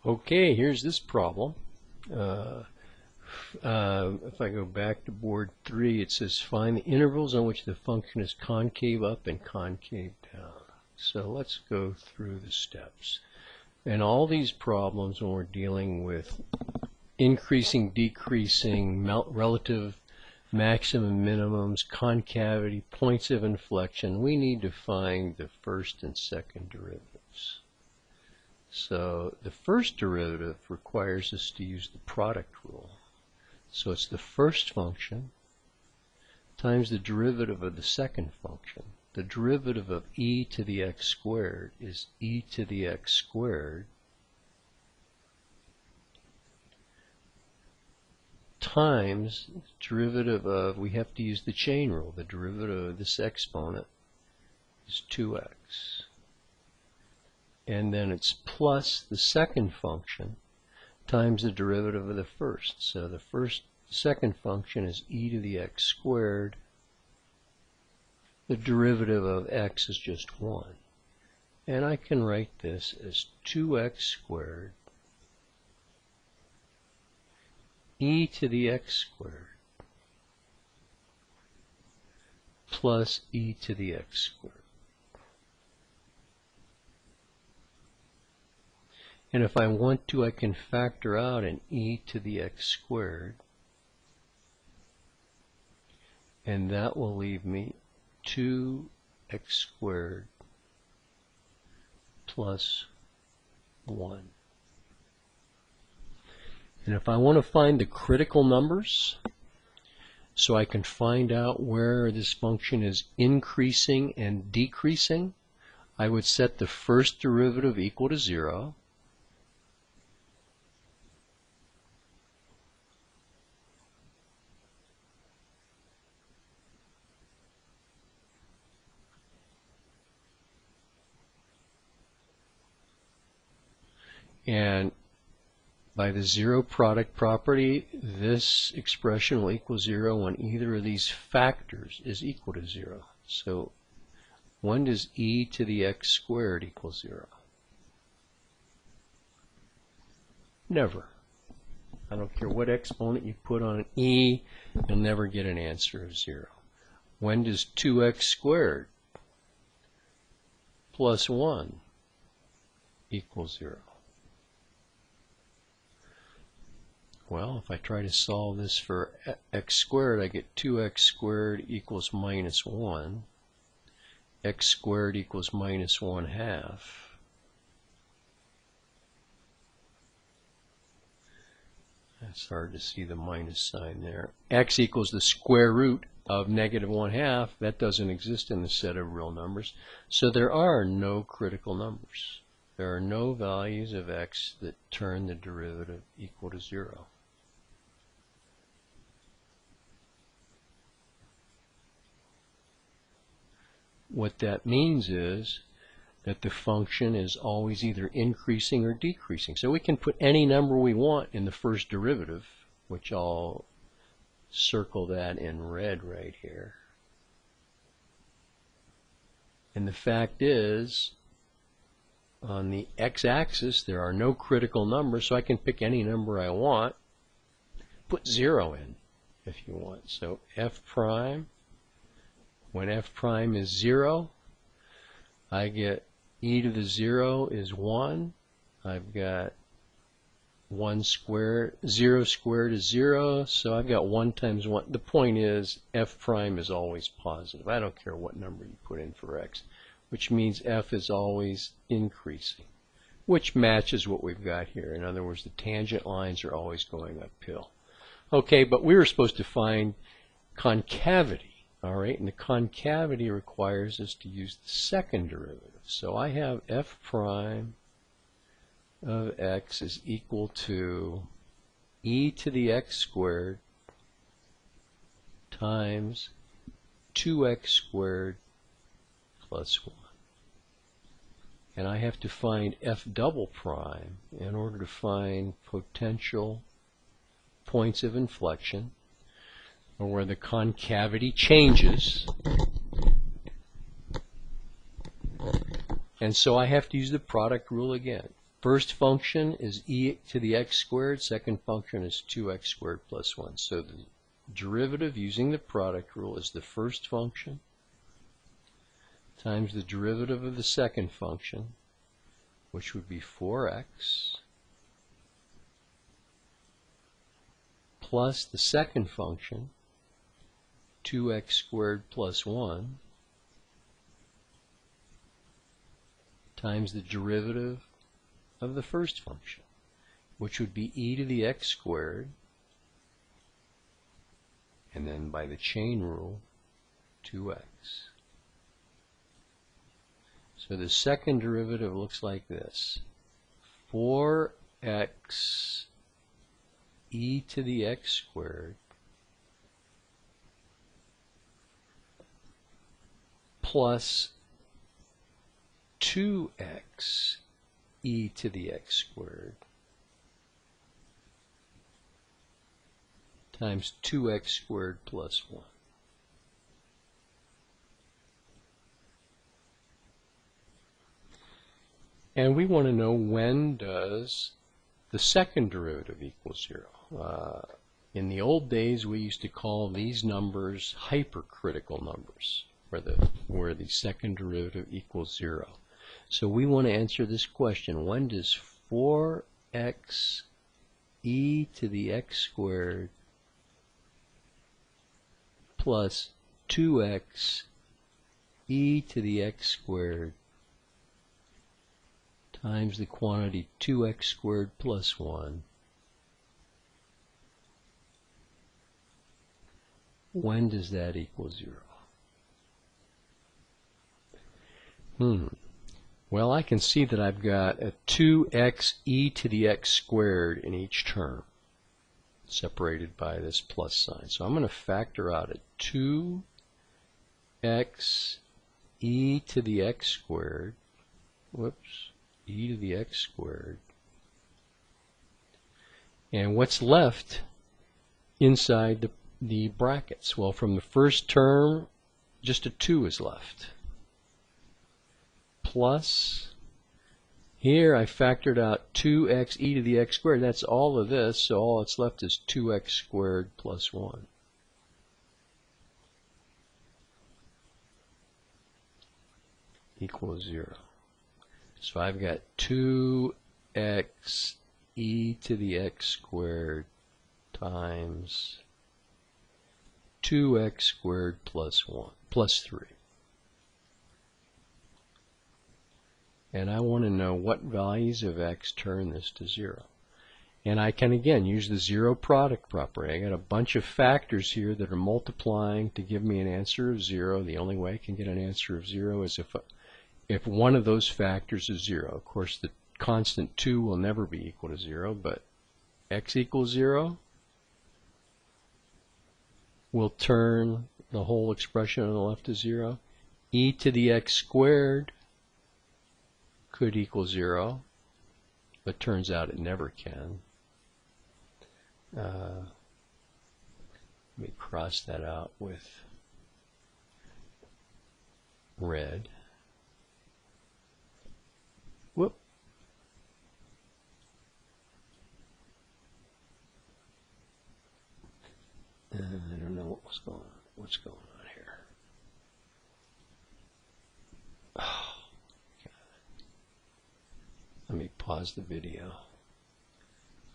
Okay, here's this problem. If I go back to board 3, it says find the intervals on which the function is concave up and concave down. So let's go through the steps. And all these problems, when we're dealing with increasing, decreasing, relative maximum minimums, concavity, points of inflection, we need to find the first and second derivatives. So the first derivative requires us to use the product rule. So it's the first function times the derivative of the second function. The derivative of e to the x squared is e to the x squared times derivative of, we have to use the chain rule, the derivative of this exponent is 2x. And then it's plus the second function times the derivative of the first. So the second function is e to the x squared. The derivative of x is just 1. And I can write this as 2x squared e to the x squared plus e to the x squared. And if I want to, I can factor out an e to the x squared, and that will leave me 2x squared plus 1. And if I want to find the critical numbers, so I can find out where this function is increasing and decreasing, I would set the first derivative equal to 0. And by the zero product property, this expression will equal 0 when either of these factors is equal to 0. So when does e to the x squared equal 0? Never. I don't care what exponent you put on an e, you'll never get an answer of 0. When does 2x squared plus 1 equal 0? Well, if I try to solve this for x squared, I get 2x squared equals minus 1. X squared equals minus 1/2. It's hard to see the minus sign there. X equals the square root of negative 1/2. That doesn't exist in the set of real numbers. So there are no critical numbers. There are no values of x that turn the derivative equal to 0. What that means is that the function is always either increasing or decreasing. So we can put any number we want in the first derivative, which I'll circle that in red right here. And the fact is, on the x-axis, there are no critical numbers, so I can pick any number I want. Put 0 in if you want. So f prime, when f prime is 0, I get e to the 0 is 1. I've got 1 squared, 0 squared is 0, so I've got 1 times 1. The point is f prime is always positive. I don't care what number you put in for x, which means f is always increasing, which matches what we've got here. In other words, the tangent lines are always going uphill. Okay, but we were supposed to find concavity. All right, and the concavity requires us to use the second derivative. So I have f prime of x is equal to e to the x squared times 2x squared plus 1. And I have to find f double prime in order to find potential points of inflection, or where the concavity changes. And so I have to use the product rule again. First function is e to the x squared, second function is 2x squared plus 1. So the derivative using the product rule is the first function times the derivative of the second function, which would be 4x, plus the second function, 2x squared plus 1, times the derivative of the first function, which would be e to the x squared, and then by the chain rule, 2x. So the second derivative looks like this. 4x e to the x squared plus 2x e to the x squared times 2x squared plus 1. And we want to know, when does the second derivative equal 0? In the old days, we used to call these numbers hypercritical numbers, where the second derivative equals 0. So we want to answer this question: when does 4x e to the x squared plus 2x e to the x squared times the quantity 2x squared plus 1, when does that equal 0? Well, I can see that I've got a 2x e to the x squared in each term, separated by this plus sign. So I'm going to factor out a 2x e to the x squared, e to the x squared, and what's left inside the brackets? Well, from the first term, just a 2 is left. Plus, here I factored out 2x e to the x squared. That's all of this, so all that's left is 2x squared plus 1. Equals 0. So I've got 2x e to the x squared times 2x squared plus 3. And I want to know what values of x turn this to 0. And I can again use the zero product property. I got a bunch of factors here that are multiplying to give me an answer of 0. The only way I can get an answer of 0 is if one of those factors is 0. Of course, the constant 2 will never be equal to 0, but x equals 0 will turn the whole expression on the left to 0. E to the x squared could equal 0, but turns out it never can. Let me cross that out with red. Whoop. I don't know what's going on here. Oh, God. Let me pause the video.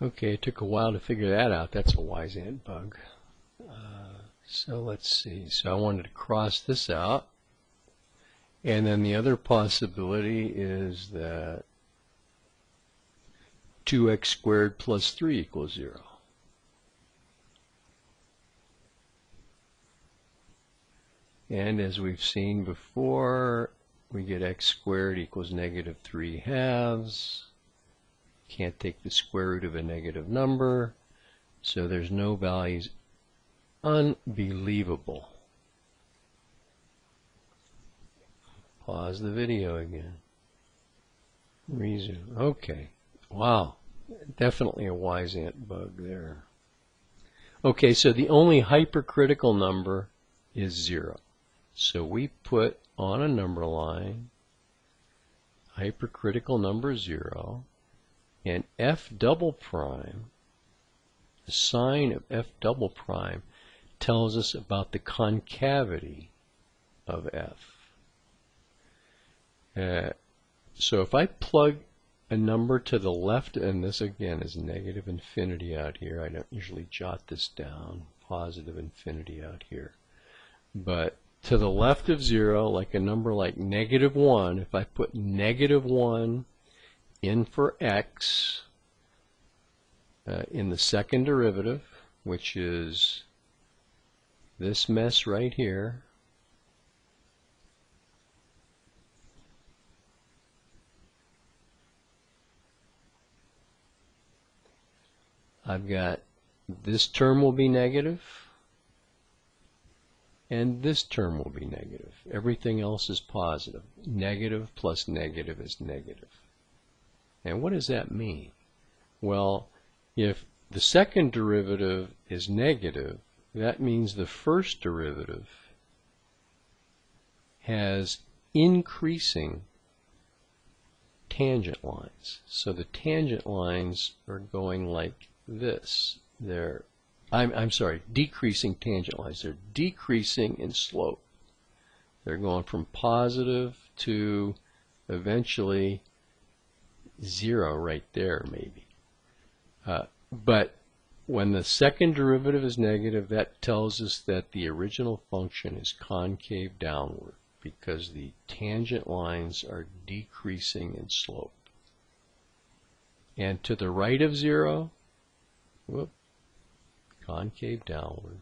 Okay, it took a while to figure that out. That's a wise ant bug. So let's see. So I wanted to cross this out. And then the other possibility is that 2x squared plus 3 equals 0. And as we've seen before, we get x squared equals negative 3/2. Can't take the square root of a negative number, so there's no values. Unbelievable. Pause the video again. Resume. Okay. Wow. Definitely a wise ant bug there. Okay, so the only hypercritical number is 0. So we put on a number line hypercritical number 0, And f double prime, the sign of f double prime, tells us about the concavity of f. So if I plug a number to the left, and this again is negative infinity out here. I don't usually jot this down, positive infinity out here. But to the left of 0, like a number like -1, if I put -1 in for x in the second derivative, which is this mess right here, I've got this term will be negative, and this term will be negative. Everything else is positive. Negative plus negative is negative. And what does that mean? Well, if the second derivative is negative, that means the first derivative has increasing tangent lines. So the tangent lines are going like this. I'm sorry, decreasing tangent lines. They're decreasing in slope. They're going from positive to eventually 0 right there maybe. But when the second derivative is negative, that tells us that the original function is concave downward because the tangent lines are decreasing in slope. And to the right of 0, whoop, concave downward.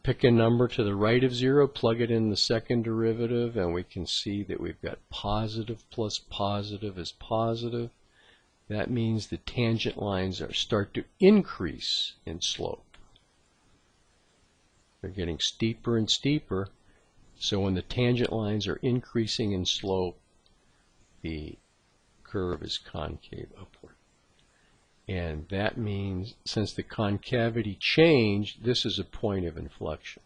Pick a number to the right of 0, plug it in the second derivative, and we can see that we've got positive plus positive is positive. That means the tangent lines start to increase in slope. They're getting steeper and steeper. So when the tangent lines are increasing in slope, the curve is concave upward. And that means, since the concavity changed, this is a point of inflection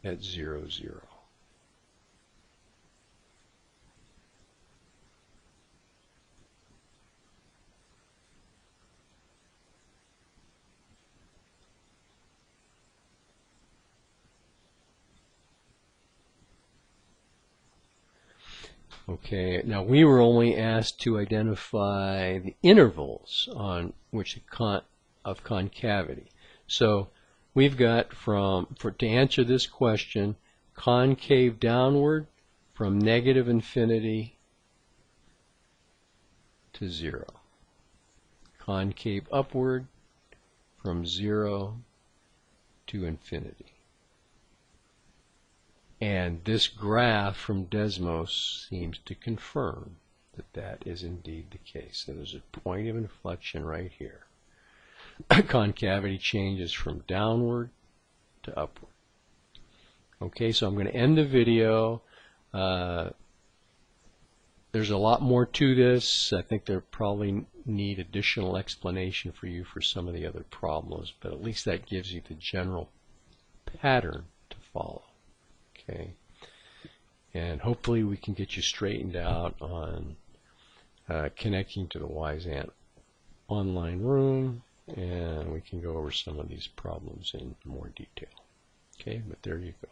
at 0, 0. Okay, now we were only asked to identify the intervals on which of concavity. So we've got to answer this question, concave downward from negative infinity to 0. Concave upward from 0 to infinity. And this graph from Desmos seems to confirm that that is indeed the case. So there's a point of inflection right here. Concavity changes from downward to upward. Okay, so I'm going to end the video. There's a lot more to this. I think there probably need additional explanation for you for some of the other problems, but at least that gives you the general pattern to follow. Okay, and hopefully we can get you straightened out on connecting to the Wise Ant online room, and we can go over some of these problems in more detail. Okay, but there you go.